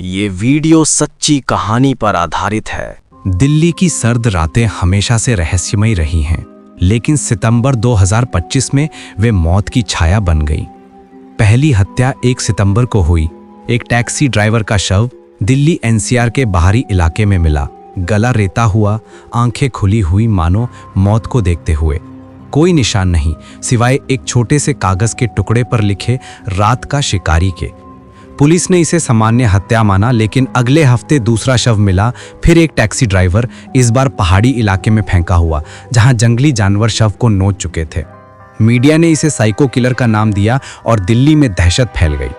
ये वीडियो सच्ची कहानी पर आधारित है। दिल्ली की सर्द रातें हमेशा से रहस्यमयी रही हैं, लेकिन सितंबर 2025 में वे मौत की छाया बन गई। पहली हत्या 1 सितंबर को हुई। एक टैक्सी ड्राइवर का शव दिल्ली एनसीआर के बाहरी इलाके में मिला। गला रेता हुआ, आंखें खुली हुई मानो मौत को देखते हुए। कोई निशान नहीं सिवाय एक छोटे से कागज के टुकड़े पर लिखे रात का शिकारी के। पुलिस ने इसे सामान्य हत्या माना, लेकिन अगले हफ्ते दूसरा शव मिला। फिर एक टैक्सी ड्राइवर, इस बार पहाड़ी इलाके में फेंका हुआ, जहां जंगली जानवर शव को नोच चुके थे। मीडिया ने इसे साइको किलर का नाम दिया और दिल्ली में दहशत फैल गई।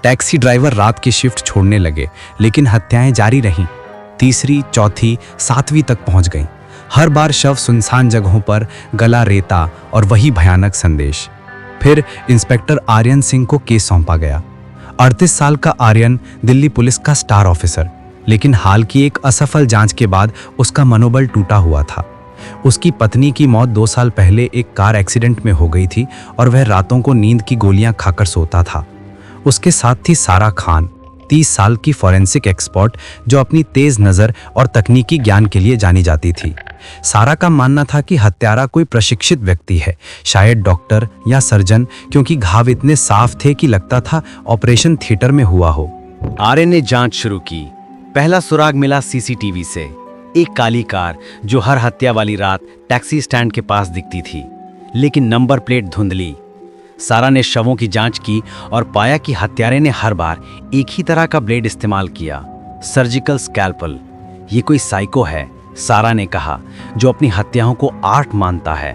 टैक्सी ड्राइवर रात की शिफ्ट छोड़ने लगे, लेकिन हत्याएं जारी रहीं। तीसरी, चौथी, 7वीं तक पहुंच गईं। हर बार शव सुनसान जगहों पर, गला रेता और वही भयानक संदेश। फिर इंस्पेक्टर आर्यन सिंह को केस सौंपा गया। 38 साल का आर्यन दिल्ली पुलिस का स्टार ऑफिसर, लेकिन हाल की एक असफल जांच के बाद उसका मनोबल टूटा हुआ था। उसकी पत्नी की मौत 2 साल पहले एक कार एक्सीडेंट में हो गई थी और वह रातों को नींद की गोलियां खाकर सोता था। उसके साथ थी सारा खान, 30 साल की फॉरेंसिक एक्सपर्ट जो अपनी तेज नज़र और तकनीकी ज्ञान के लिए जानी जाती थी। सारा का मानना था कि हत्यारा कोई प्रशिक्षित व्यक्ति है, शायद डॉक्टर या सर्जन, क्योंकि घाव इतने साफ थे कि लगता था ऑपरेशन थिएटर में हुआ हो। आर्यन ने जांच शुरू की। पहला सुराग मिला सीसीटीवी से। एक काली कार जो हर हत्या वाली रात टैक्सी स्टैंड के पास दिखती थी, लेकिन नंबर प्लेट धुंधली। सारा ने शवों की जांच की और पाया कि हत्यारे ने हर बार एक ही तरह का ब्लेड इस्तेमाल किया, सर्जिकल स्कैल्पल। ये कोई साइको है, सारा ने कहा, जो अपनी हत्याओं को आर्ट मानता है।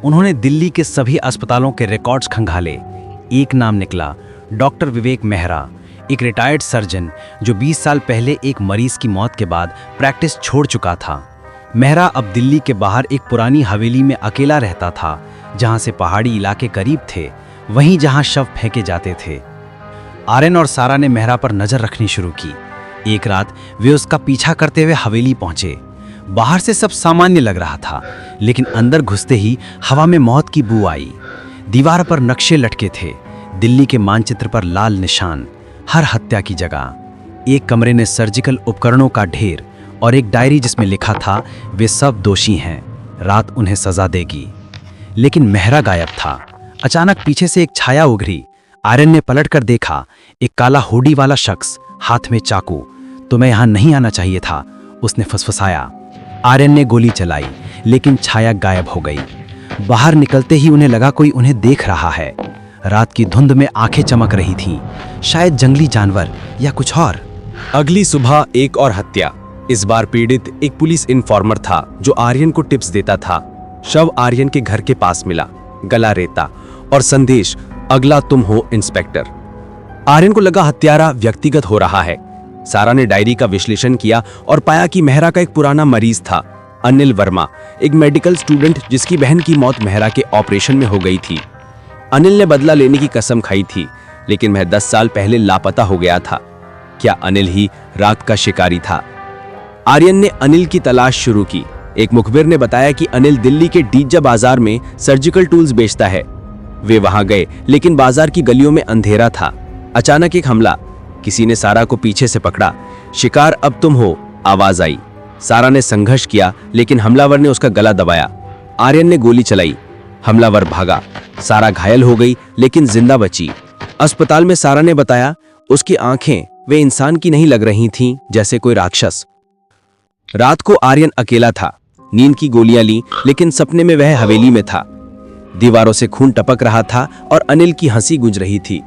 उन्होंने दिल्ली के सभी अस्पतालों के रिकॉर्ड्स खंगाले। एक नाम निकला, डॉक्टर विवेक मेहरा, एक रिटायर्ड सर्जन जो 20 साल पहले एक मरीज की मौत के बाद प्रैक्टिस छोड़ चुका था। मेहरा अब दिल्ली के बाहर एक पुरानी हवेली में अकेला रहता था, जहां से पहाड़ी इलाके करीब थे, वहीं जहां शव फेंके जाते थे। आर्यन और सारा ने मेहरा पर नजर रखनी शुरू की। एक रात वे उसका पीछा करते हुए हवेली पहुंचे। बाहर से सब सामान्य लग रहा था, लेकिन अंदर घुसते ही हवा में मौत की बू आई। दीवार पर नक्शे लटके थे, दिल्ली के मानचित्र पर लाल निशान, हर हत्या की जगह। एक कमरे में सर्जिकल उपकरणों का ढेर और एक डायरी जिसमें लिखा था, वे सब दोषी हैं, रात उन्हें सजा देगी। लेकिन मेहरा गायब था। अचानक पीछे से एक छाया उभरी। आर्यन ने पलटकर देखा, एक काला हुडी वाला शख्स, हाथ में चाकू। तुम्हें यहां नहीं आना चाहिए था, उसने फुसफुसाया। आर्यन ने गोली चलाई, लेकिन छाया गायब हो गई। बाहर निकलते ही उन्हें लगा कोई उन्हें देख रहा है। रात की धुंध में आंखें चमक रही थीं, शायद जंगली जानवर या कुछ और। अगली सुबह एक और हत्या। इस बार पीड़ित एक पुलिस इन्फॉर्मर था जो आर्यन को टिप्स देता था। शव आर्यन के घर के पास मिला, गला रेता और संदेश, अगला तुम हो इंस्पेक्टर। आर्यन को लगा हत्यारा व्यक्तिगत हो रहा है। सारा ने डायरी का विश्लेषण किया और पाया कि मेहरा का एक पुराना मरीज था, अनिल वर्मा, एक मेडिकल स्टूडेंट जिसकी बहन की मौत मेहरा के ऑपरेशन में हो गई थी। अनिल ने बदला लेने की कसम खाई थी, लेकिन वह 10 साल पहले लापता हो गया था। क्या अनिल ही रात का शिकारी था? आर्यन ने अनिल की तलाश शुरू की। एक मुखबिर ने बताया कि अनिल दिल्ली के डीजा बाजार में सर्जिकल टूल्स बेचता है। वे वहां गए, लेकिन बाजार की गलियों में अंधेरा था। अचानक एक हमला, किसी ने सारा को पीछे से पकड़ा। शिकार अब तुम हो, आवाज आई। सारा ने संघर्ष किया, लेकिन हमलावर ने उसका गला दबाया। आर्यन ने गोली चलाई, हमलावर भागा। सारा घायल हो गई, लेकिन जिंदा बची। अस्पताल में सारा ने बताया, उसकी आंखें वे इंसान की नहीं लग रही थीं, जैसे कोई राक्षस। रात को आर्यन अकेला था। नींद की गोलियां ली, लेकिन सपने में वह हवेली में था। दीवारों से खून टपक रहा था और अनिल की हंसी गूंज रही थी,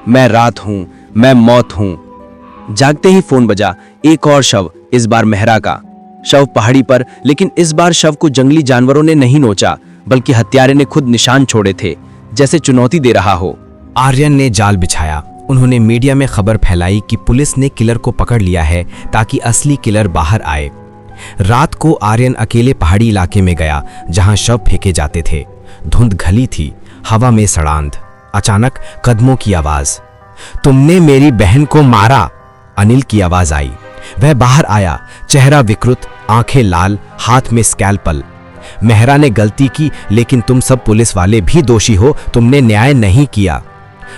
मैं रात हूं, मैं मौत हूं। जागते ही फोन बजा। एक और शव, इस बार मेहरा का। शव पहाड़ी पर, लेकिन इस बार शव को जंगली जानवरों ने नहीं नोचा, बल्कि हत्यारे ने खुद निशान छोड़े थे, जैसे चुनौती दे रहा हो। आर्यन ने जाल बिछाया। उन्होंने मीडिया में खबर फैलाई कि पुलिस ने किलर को पकड़ लिया है, ताकि असली किलर बाहर आए। रात को आर्यन अकेले पहाड़ी इलाके में गया, जहां शव फेंके जाते थे। धुंध घली थी, हवा में सड़ांध। अचानक कदमों की आवाज। तुमने मेरी बहन को मारा, अनिल की आवाज आई। वह बाहर आया, चेहरा विकृत, आंखें लाल, हाथ में स्कैल्पल। मेहरा ने गलती की, लेकिन तुम सब पुलिस वाले भी दोषी हो, तुमने न्याय नहीं किया।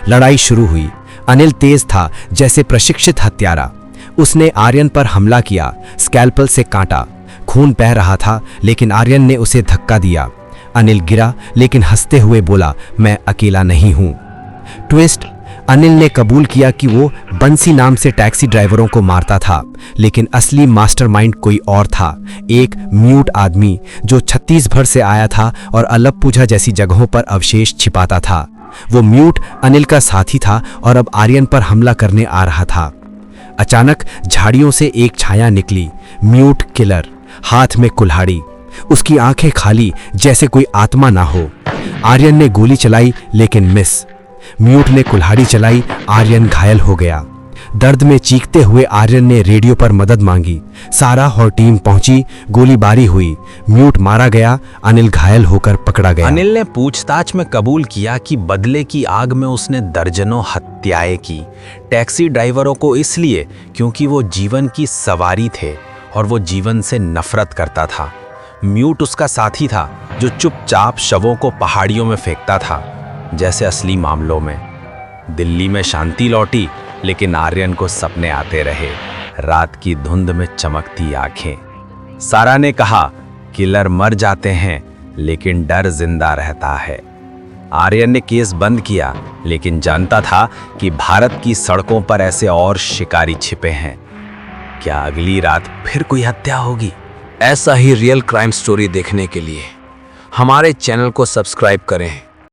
लड़ाई शुरू हुई। अनिल तेज था, जैसे प्रशिक्षित हत्यारा। उसने आर्यन पर हमला किया, स्कैल्पल से काटा। खून बह रहा था लेकिन आर्यन ने उसे धक्का दिया। अनिल गिरा लेकिन हंसते हुए बोला, मैं अकेला नहीं हूं। ट्विस्ट, अनिल ने कबूल किया कि वो बंसी नाम से टैक्सी ड्राइवरों को मारता था, लेकिन असली मास्टरमाइंड कोई और था, एक म्यूट आदमी जो छत्तीसगढ़ से आया था और अलप्पुझा जैसी जगहों पर अवशेष छिपाता था। वो म्यूट अनिल का साथी था और अब आर्यन पर हमला करने आ रहा था। अचानक झाड़ियों से एक छाया निकली, म्यूट किलर, हाथ में कुल्हाड़ी, उसकी आंखें खाली जैसे कोई आत्मा ना हो। आर्यन ने गोली चलाई लेकिन मिस। म्यूट ने कुल्हाड़ी चलाई, आर्यन घायल हो गया। दर्द में चीखते हुए आर्यन ने रेडियो पर मदद मांगी। सारा और टीम पहुंची, गोलीबारी हुई, म्यूट मारा गया, अनिल घायल होकर पकड़ा गया। अनिल ने पूछताछ में कबूल किया कि बदले की आग में उसने दर्जनों हत्याएं की, टैक्सी ड्राइवरों को इसलिए क्योंकि वो जीवन की सवारी थे और वो जीवन से नफरत करता था। म्यूट उसका साथी था जो चुपचाप शवों को पहाड़ियों में फेंकता था जैसे असली मामलों में। दिल्ली में शांति लौटी लेकिन आर्यन को सपने आते रहे, रात की धुंध में चमकती आंखें। सारा ने कहा, किलर मर जाते हैं लेकिन डर जिंदा रहता है। आर्यन ने केस बंद किया लेकिन जानता था कि भारत की सड़कों पर ऐसे और शिकारी छिपे हैं। क्या अगली रात फिर कोई हत्या होगी? ऐसा ही रियल क्राइम स्टोरी देखने के लिए हमारे चैनल को सब्सक्राइब करें।